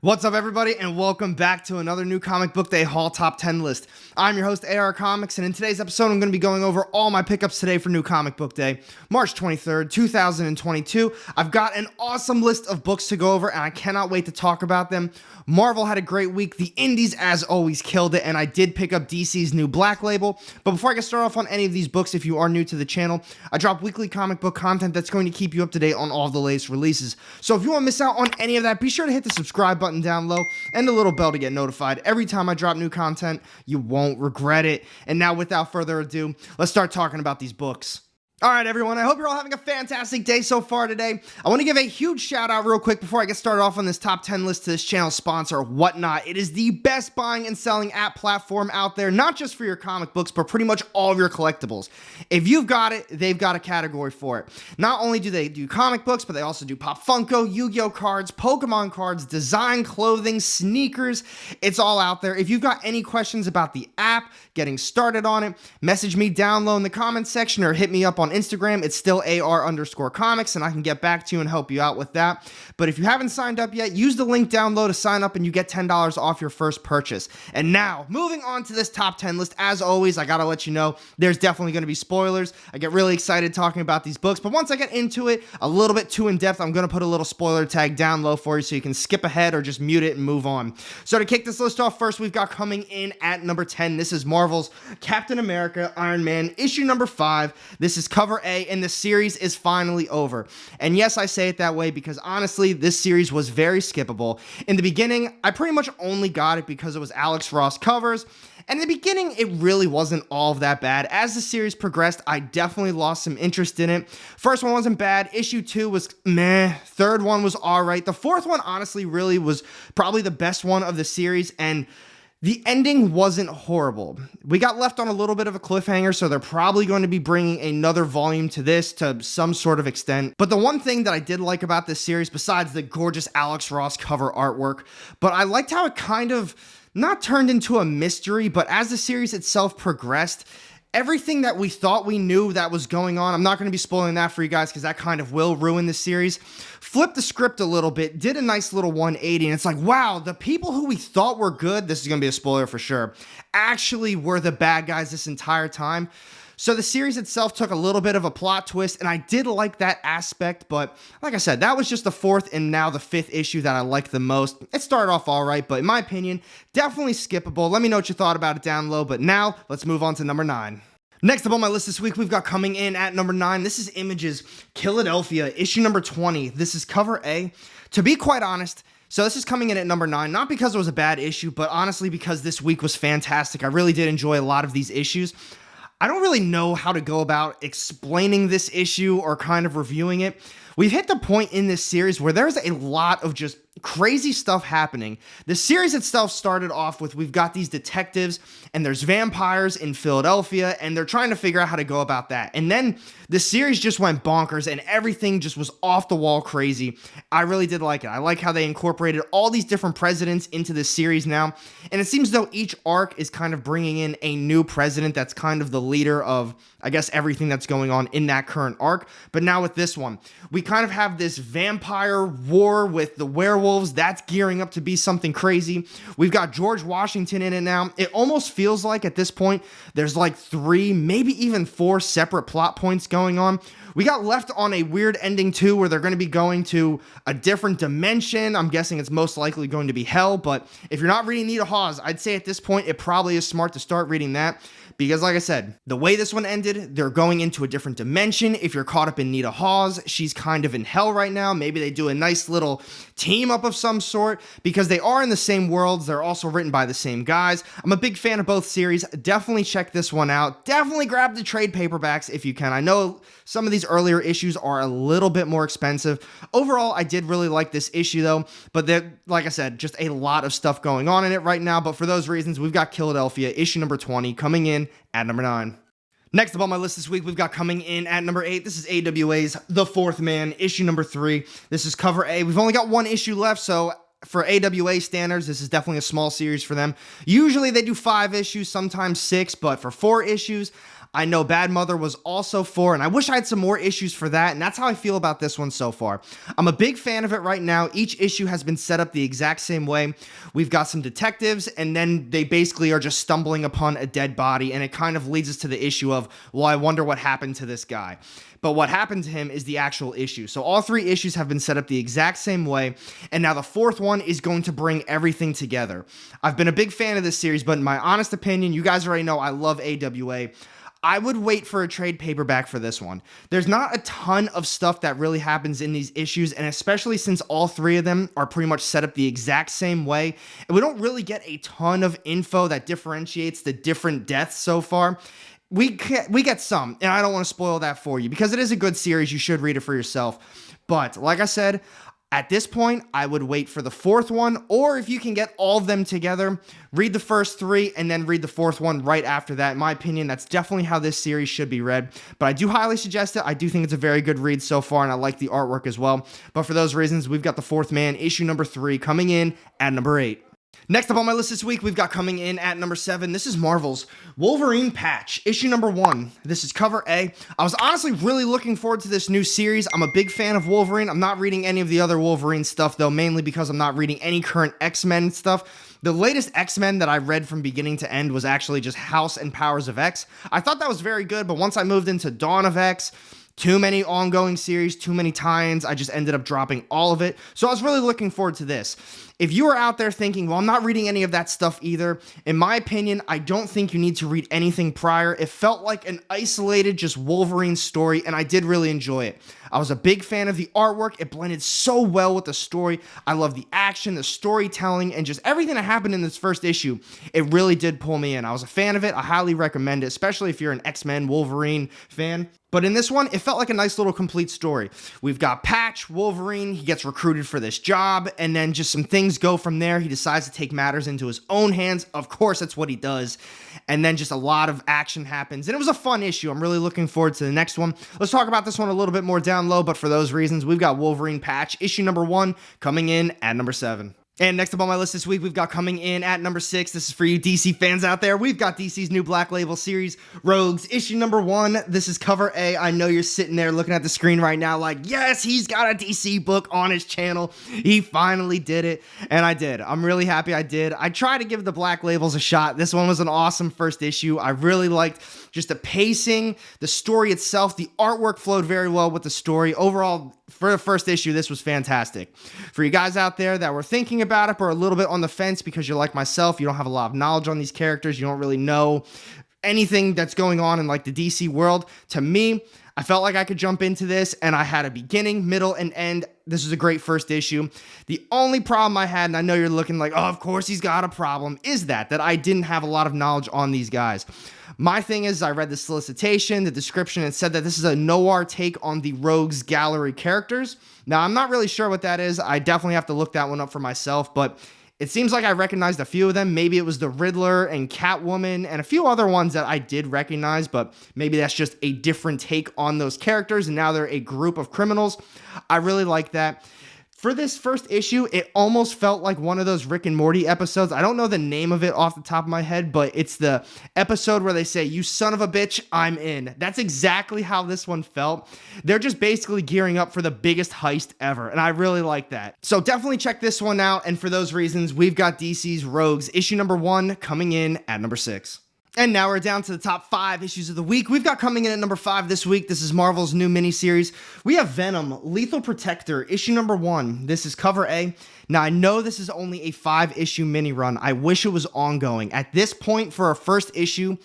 What's up, everybody, and welcome back to another new Comic Book Day Haul Top 10 list. I'm your host, ARCOMICS, and in today's episode, I'm going to be going over all my pickups today for New Comic Book Day, March 23rd, 2022. I've got an awesome list of books to go over, and I cannot wait to talk about them. Marvel had a great week. The indies, as always, killed it, and I did pick up DC's new Black Label. But before I get started off on any of these books, if you are new to the channel, I drop weekly comic book content that's going to keep you up to date on all the latest releases. So if you want to miss out on any of that, be sure to hit the subscribe button down low and the little bell to get notified every time I drop new content. You won't regret it. And now, without further ado, let's start talking about these books. All right, everyone, I hope you're all having a fantastic day so far today. I want to give a huge shout out real quick before I get started off on this top 10 list to this channel sponsor, Whatnot. It is the best buying and selling app platform out there, not just for your comic books, but pretty much all of your collectibles. If you've got it, they've got a category for it. Not only do they do comic books, but they also do Pop Funko, Yu-Gi-Oh cards, Pokemon cards, design, clothing, sneakers. It's all out there. If you've got any questions about the app, getting started on it, message me down low in the comments section or hit me up on Instagram. It's still AR_comics, and I can get back to you and help you out with that. But if you haven't signed up yet, use the link down low to sign up and you get $10 off your first purchase. And now, moving on to this top 10 list, as always, I gotta let you know, there's definitely gonna be spoilers. I get really excited talking about these books, but once I get into it a little bit too in-depth, I'm gonna put a little spoiler tag down low for you so you can skip ahead or just mute it and move on. So to kick this list off first, we've got coming in at number 10, this is Marvel's Captain America Iron Man, issue number 5. This is cover A, and the series is finally over. And yes, I say it that way because honestly, this series was very skippable. In the beginning, I pretty much only got it because it was Alex Ross covers. And in the beginning, it really wasn't all that bad. As the series progressed, I definitely lost some interest in it. First one wasn't bad. Issue 2 was meh. Third one was all right. The fourth one, honestly, really was probably the best one of the series, and the ending wasn't horrible. We got left on a little bit of a cliffhanger, so they're probably going to be bringing another volume to this to some sort of extent. But the one thing that I did like about this series, besides the gorgeous Alex Ross cover artwork, but I liked how it kind of not turned into a mystery, but as the series itself progressed, everything that we thought we knew that was going on, I'm not going to be spoiling that for you guys because that kind of will ruin the series, flipped the script a little bit, did a nice little 180, and it's like, wow, the people who we thought were good, this is going to be a spoiler for sure, actually were the bad guys this entire time. So the series itself took a little bit of a plot twist, and I did like that aspect, but like I said, that was just the fourth and now the fifth issue that I liked the most. It started off all right, but in my opinion, definitely skippable. Let me know what you thought about it down low, but now let's move on to number 9. Next up on my list this week, we've got coming in at number 9. This is Image's Philadelphia, issue number 20. This is cover A. To be quite honest, so this is coming in at number 9, not because it was a bad issue, but honestly because this week was fantastic. I really did enjoy a lot of these issues. I don't really know how to go about explaining this issue or kind of reviewing it. We've hit the point in this series where there's a lot of just crazy stuff happening. The series itself started off with, we've got these detectives and there's vampires in Philadelphia and they're trying to figure out how to go about that. And then the series just went bonkers and everything just was off the wall crazy. I really did like it. I like how they incorporated all these different presidents into this series now. And it seems though each arc is kind of bringing in a new president that's kind of the leader of, I guess, everything that's going on in that current arc. But now with this one, we kind of have this vampire war with the werewolves. That's gearing up to be something crazy. We've got George Washington in it now. It almost feels like at this point, there's like 3, maybe even 4 separate plot points going on. We got left on a weird ending too, where they're going to be going to a different dimension. I'm guessing it's most likely going to be hell, but if you're not reading Nita Hawes, I'd say at this point, it probably is smart to start reading that. Because like I said, the way this one ended, they're going into a different dimension. If you're caught up in Nita Hawes, she's kind of in hell right now. Maybe they do a nice little team up of some sort because they are in the same worlds. They're also written by the same guys. I'm a big fan of both series. Definitely check this one out. Definitely grab the trade paperbacks if you can. I know some of these earlier issues are a little bit more expensive. Overall, I did really like this issue though, but like I said, just a lot of stuff going on in it right now. But for those reasons, we've got Philadelphia, issue number 20, coming in at number 9. Next up on my list this week, we've got coming in at number 8. This is AWA's The Fourth Man, issue number 3. This is cover A. We've only got one issue left, so for AWA standards, this is definitely a small series for them. Usually they do 5 issues, sometimes 6, but for 4 issues, I know Bad Mother was also 4, and I wish I had some more issues for that, and that's how I feel about this one so far. I'm a big fan of it right now. Each issue has been set up the exact same way. We've got some detectives, and then they basically are just stumbling upon a dead body, and it kind of leads us to the issue of, well, I wonder what happened to this guy. But what happened to him is the actual issue. So all 3 issues have been set up the exact same way, and now the 4th one is going to bring everything together. I've been a big fan of this series, but in my honest opinion, you guys already know I love AWA. I would wait for a trade paperback for this one. There's not a ton of stuff that really happens in these issues, and especially since all 3 of them are pretty much set up the exact same way, and we don't really get a ton of info that differentiates the different deaths so far. We get some, and I don't want to spoil that for you because it is a good series. You should read it for yourself. But like I said, at this point, I would wait for the 4th one, or if you can get all of them together, read the first 3 and then read the 4th one right after that. In my opinion, that's definitely how this series should be read. But I do highly suggest it. I do think it's a very good read so far, and I like the artwork as well. But for those reasons, we've got The Fourth Man, issue number 3, coming in at number 8. Next up on my list this week, we've got coming in at number 7. This is Marvel's Wolverine Patch, issue number 1. This is cover A. I was honestly really looking forward to this new series. I'm a big fan of Wolverine. I'm not reading any of the other Wolverine stuff, though, mainly because I'm not reading any current X-Men stuff. The latest X-Men that I read from beginning to end was actually just House and Powers of X. I thought that was very good, but once I moved into Dawn of X, too many ongoing series, too many tie-ins, I just ended up dropping all of it. So I was really looking forward to this. If you are out there thinking, well, I'm not reading any of that stuff either, in my opinion, I don't think you need to read anything prior. It felt like an isolated, just Wolverine story, and I did really enjoy it. I was a big fan of the artwork. It blended so well with the story. I love the action, the storytelling, and just everything that happened in this first issue. It really did pull me in. I was a fan of it. I highly recommend it, especially if you're an X-Men Wolverine fan. But in this one, it felt like a nice little complete story. We've got Patch, Wolverine, he gets recruited for this job, and then just some things go from there. He decides to take matters into his own hands. Of course, that's what he does. And then just a lot of action happens. And it was a fun issue. I'm really looking forward to the next one. Let's talk about this one a little bit more down low, but for those reasons, we've got Wolverine Patch, issue number 1, coming in at number 7. And next up on my list this week, we've got coming in at number 6. This is for you DC fans out there. We've got DC's new Black Label series, Rogues, issue number 1. This is cover A. I know you're sitting there looking at the screen right now like, yes, he's got a DC book on his channel. He finally did it. And I did. I'm really happy I did. I tried to give the Black Labels a shot. This one was an awesome first issue. I really liked just the pacing, the story itself. The artwork flowed very well with the story. Overall, for the first issue, this was fantastic. For you guys out there that were thinking about it, but are a little bit on the fence because you're like myself, you don't have a lot of knowledge on these characters, you don't really know anything that's going on in like the DC world, to me, I felt like I could jump into this, and I had a beginning, middle, and end. This was a great first issue. The only problem I had, and I know you're looking like, oh, of course he's got a problem, is that I didn't have a lot of knowledge on these guys. My thing is, I read the solicitation, the description, and said that this is a noir take on the Rogues Gallery characters. Now, I'm not really sure what that is. I definitely have to look that one up for myself, but it seems like I recognized a few of them. Maybe it was the Riddler and Catwoman and a few other ones that I did recognize, but maybe that's just a different take on those characters, and now they're a group of criminals. I really like that. For this first issue, it almost felt like one of those Rick and Morty episodes. I don't know the name of it off the top of my head, but it's the episode where they say, "You son of a bitch, I'm in." That's exactly how this one felt. They're just basically gearing up for the biggest heist ever, and I really like that. So definitely check this one out, and for those reasons, we've got DC's Rogues, issue number 1, coming in at number 6. And now we're down to the top 5 issues of the week. We've got coming in at number 5 this week. This is Marvel's new miniseries. We have Venom, Lethal Protector, issue number 1. This is cover A. Now, I know this is only a 5-issue mini run. I wish it was ongoing. At this point, for a first issue,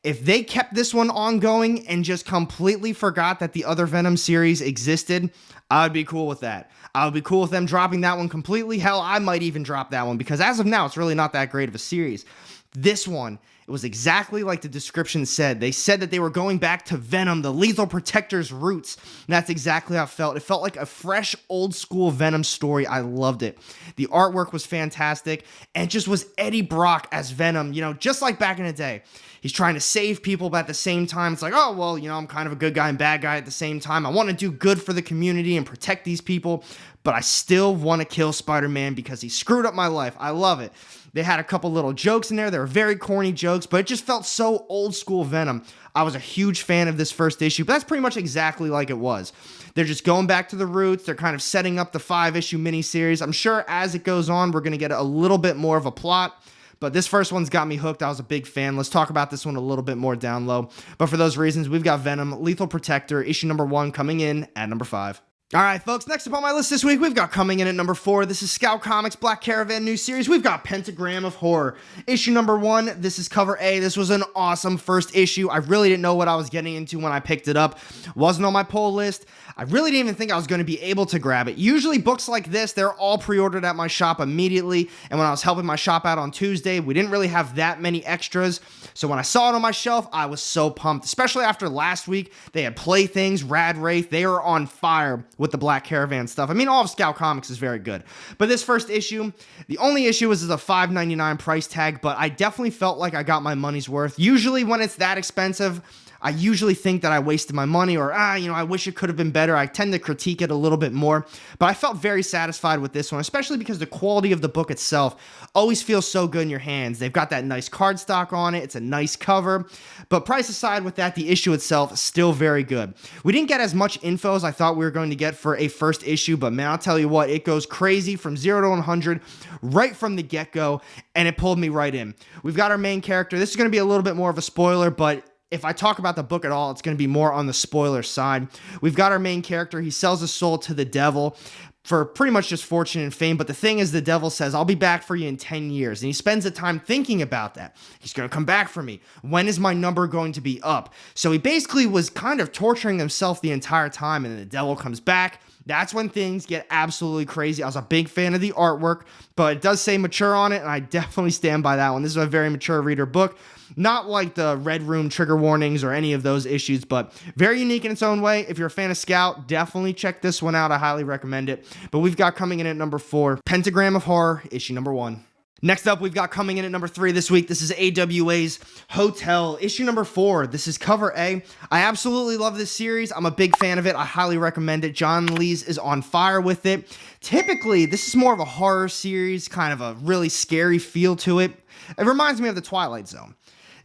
if they kept this one ongoing and just completely forgot that the other Venom series existed, I would be cool with that. I would be cool with them dropping that one completely. Hell, I might even drop that one because as of now, it's really not that great of a series. This one, it was exactly like the description said. They said that they were going back to Venom, the Lethal Protector's roots. And that's exactly how it felt. It felt like a fresh, old-school Venom story. I loved it. The artwork was fantastic. And it just was Eddie Brock as Venom, you know, just like back in the day. He's trying to save people, but at the same time, it's like, oh, well, you know, I'm kind of a good guy and bad guy at the same time. I want to do good for the community and protect these people, but I still want to kill Spider-Man because he screwed up my life. I love it. They had a couple little jokes in there. They were very corny jokes. jokes, but it just felt so old school Venom. I was a huge fan of this first issue, but that's pretty much exactly like it was. They're just going back to the roots. They're kind of setting up the 5-issue miniseries. I'm sure as it goes on, we're going to get a little bit more of a plot. But this first one's got me hooked. I was a big fan. Let's talk about this one a little bit more down low. But for those reasons, we've got Venom, Lethal Protector, issue number 1 coming in at number 5. All right, folks, next up on my list this week, we've got coming in at number 4. This is Scout Comics Black Caravan new series. We've got Pentagram of Horror. Issue number 1, this is cover A. This was an awesome first issue. I really didn't know what I was getting into when I picked it up. Wasn't on my pull list. I really didn't even think I was going to be able to grab it. Usually books like this, they're all pre-ordered at my shop immediately. And when I was helping my shop out on Tuesday, we didn't really have that many extras. So when I saw it on my shelf, I was so pumped, especially after last week. They had Playthings, Rad Wraith. They are on fire with the Black Caravan stuff. I mean, all of Scout Comics is very good. But this first issue, the only issue is a $5.99 price tag, but I definitely felt like I got my money's worth. Usually when it's that expensive, I usually think that I wasted my money or, I wish it could have been better. I tend to critique it a little bit more, but I felt very satisfied with this one, especially because the quality of the book itself always feels so good in your hands. They've got that nice cardstock on it. It's a nice cover, but price aside with that, the issue itself is still very good. We didn't get as much info as I thought we were going to get for a first issue, but man, I'll tell you what, it goes crazy from 0 to 100 right from the get-go, and it pulled me right in. We've got our main character. This is going to be a little bit more of a spoiler, but if I talk about the book at all, it's going to be more on the spoiler side. We've got our main character. He sells his soul to the devil for pretty much just fortune and fame. But the thing is, the devil says, I'll be back for you in 10 years. And he spends the time thinking about that. He's going to come back for me. When is my number going to be up? So he basically was kind of torturing himself the entire time. And then the devil comes back. That's when things get absolutely crazy. I was a big fan of the artwork, but it does say mature on it, and I definitely stand by that one. This is a very mature reader book. Not like the Red Room trigger warnings or any of those issues, but very unique in its own way. If you're a fan of Scout, definitely check this one out. I highly recommend it. But we've got coming in at number 4, Pentagram of Horror, issue number 1. Next up, we've got coming in at number 3 this week. This is AWA's Hotel, issue number 4. This is cover A. I absolutely love this series. I'm a big fan of it. I highly recommend it. John Lees is on fire with it. Typically, this is more of a horror series, kind of a really scary feel to it. It reminds me of The Twilight Zone.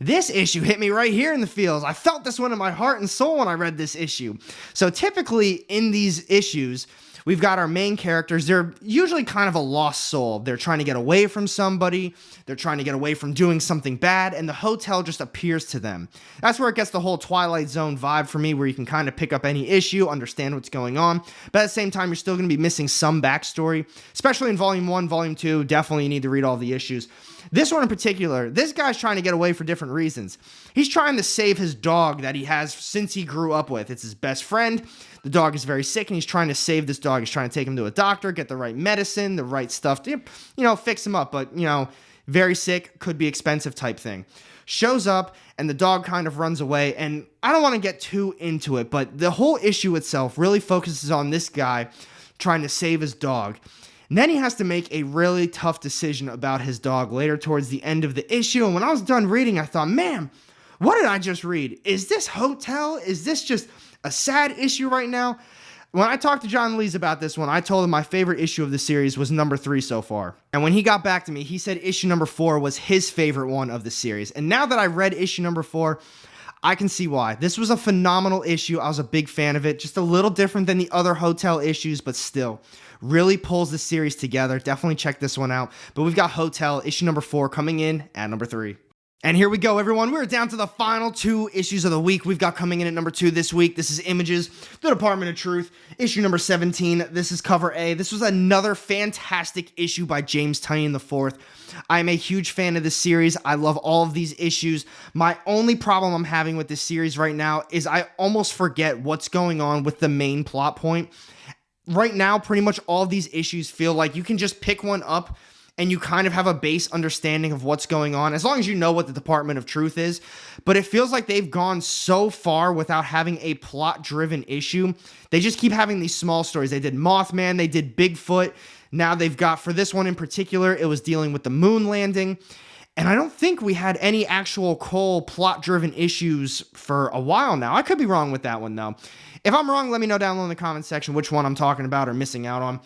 This issue hit me right here in the feels. I felt this one in my heart and soul when I read this issue. So typically in these issues, we've got our main characters. They're usually kind of a lost soul. They're trying to get away from somebody. They're trying to get away from doing something bad, and the hotel just appears to them. That's where it gets the whole Twilight Zone vibe for me, where you can kind of pick up any issue, understand what's going on, but at the same time, you're still going to be missing some backstory, especially in Volume 1, Volume 2. Definitely you need to read all the issues. This one in particular, this guy's trying to get away for different reasons. He's trying to save his dog that he has since he grew up with. It's his best friend. The dog is very sick, and he's trying to save this dog. He's trying to take him to a doctor, get the right medicine, the right stuff to, fix him up. But, very sick, could be expensive type thing. Shows up, and the dog kind of runs away. And I don't want to get too into it, but the whole issue itself really focuses on this guy trying to save his dog. And then he has to make a really tough decision about his dog later towards the end of the issue. And when I was done reading, I thought, man, what did I just read? Is this Hotel? Is this just a sad issue right now? When I talked to John Lees about this one, I told him my favorite issue of the series was number 3 so far. And when he got back to me, he said issue number 4 was his favorite one of the series. And now that I read issue number 4, I can see why. This was a phenomenal issue. I was a big fan of it. Just a little different than the other Hotel issues, but still really pulls the series together. Definitely check this one out. But we've got Hotel, issue number 4, coming in at number 3. And here we go, everyone. We're down to the final 2 issues of the week. We've got coming in at number 2 this week. This is Images, The Department of Truth, issue number 17. This is cover A. This was another fantastic issue by James Tynion IV. I'm a huge fan of this series. I love all of these issues. My only problem I'm having with this series right now is I almost forget what's going on with the main plot point. Right now, pretty much all of these issues feel like you can just pick one up and you kind of have a base understanding of what's going on, as long as you know what the Department of Truth is. But it feels like they've gone so far without having a plot-driven issue. They just keep having these small stories. They did Mothman, they did Bigfoot. Now they've got, for this one in particular, it was dealing with the moon landing. And I don't think we had any actual Cole plot-driven issues for a while now. I could be wrong with that one, though. If I'm wrong, let me know down below in the comment section which one I'm talking about or missing out on.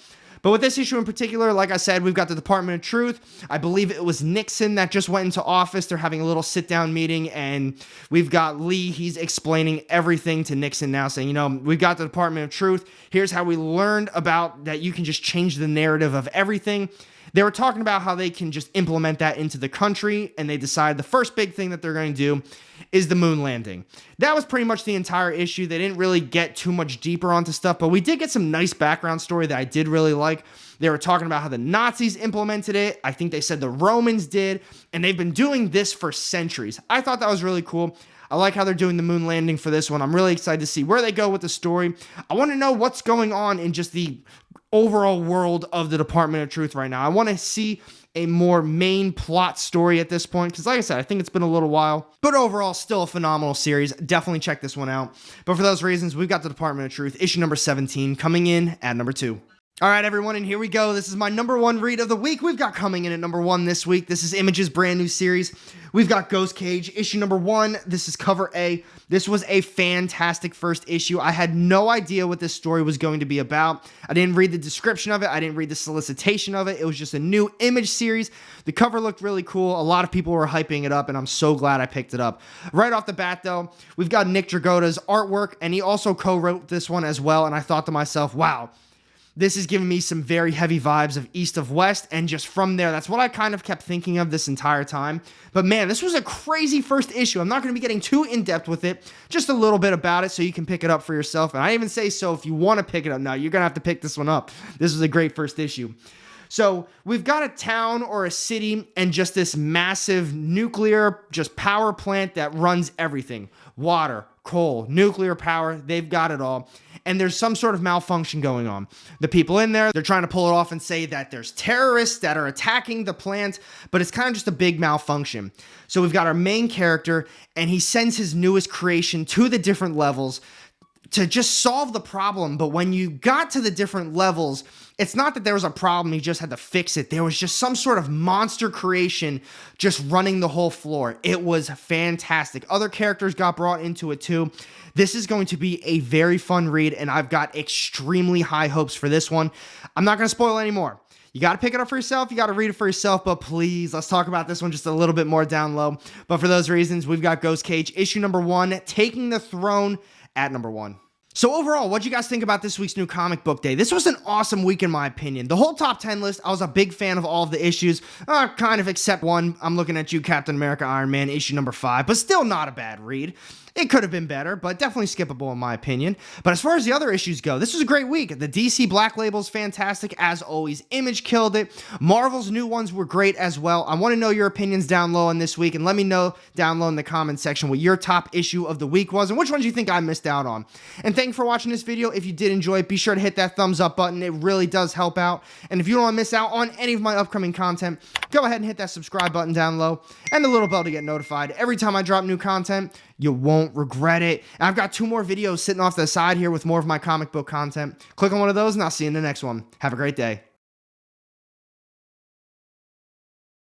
But with this issue in particular, like I said, we've got the Department of Truth. I believe it was Nixon that just went into office. They're having a little sit-down meeting, and we've got Lee. He's explaining everything to Nixon now, saying, you know, we've got the Department of Truth. Here's how we learned about that you can just change the narrative of everything. They were talking about how they can just implement that into the country, and they decided the first big thing that they're going to do is the moon landing. That was pretty much the entire issue. They didn't really get too much deeper onto stuff, but we did get some nice background story that I did really like. They were talking about how the Nazis implemented it. I think they said the Romans did, and they've been doing this for centuries. I thought that was really cool. I like how they're doing the moon landing for this one. I'm really excited to see where they go with the story. I want to know what's going on in just the overall world of the Department of Truth right now. I want to see a more main plot story at this point, because like I said, I think it's been a little while, but overall still a phenomenal series. Definitely check this one out. But for those reasons, we've got the Department of Truth, issue number 17, coming in at number 2. All right, everyone, and here we go. This is my number 1 read of the week. We've got coming in at number 1 this week. This is Image's brand new series. We've got Ghost Cage, issue number 1. This is cover A. This was a fantastic first issue. I had no idea what this story was going to be about. I didn't read the description of it. I didn't read the solicitation of it. It was just a new Image series. The cover looked really cool. A lot of people were hyping it up, and I'm so glad I picked it up. Right off the bat, though, we've got Nick Dragotta's artwork, and he also co-wrote this one as well, and I thought to myself, wow, this is giving me some very heavy vibes of East of West, and just from there, that's what I kind of kept thinking of this entire time. But man, this was a crazy first issue. I'm not going to be getting too in-depth with it, just a little bit about it so you can pick it up for yourself. And I even say so if you want to pick it up now, you're going to have to pick this one up. This was a great first issue. So we've got a town or a city and just this massive nuclear just power plant that runs everything. Water, coal, nuclear power, they've got it all. And there's some sort of malfunction going on. The people in there, they're trying to pull it off and say that there's terrorists that are attacking the plant, but it's kind of just a big malfunction. So we've got our main character, and he sends his newest creation to the different levels to just solve the problem. But when you got to the different levels, it's not that there was a problem, he just had to fix it. There was just some sort of monster creation just running the whole floor. It was fantastic. Other characters got brought into it too. This is going to be a very fun read, and I've got extremely high hopes for this one. I'm not going to spoil any more. You got to pick it up for yourself. You got to read it for yourself, but please, let's talk about this one just a little bit more down low. But for those reasons, we've got Ghost Cage, issue number 1, taking the throne at number 1. So overall, what'd you guys think about this week's new comic book day? This was an awesome week in my opinion. The whole top 10 list, I was a big fan of all of the issues, kind of except one. I'm looking at you, Captain America, Iron Man, issue number 5, but still not a bad read. It could have been better, but definitely skippable in my opinion. But as far as the other issues go, this was a great week. The DC Black Label is fantastic, as always. Image killed it. Marvel's new ones were great as well. I want to know your opinions down low on this week, and let me know down low in the comment section what your top issue of the week was, and which ones you think I missed out on. And thank you for watching this video. If you did enjoy it, be sure to hit that thumbs up button. It really does help out. And if you don't want to miss out on any of my upcoming content, go ahead and hit that subscribe button down low, and the little bell to get notified every time I drop new content. You won't regret it. And I've got 2 more videos sitting off to the side here with more of my comic book content. Click on one of those, and I'll see you in the next one. Have a great day.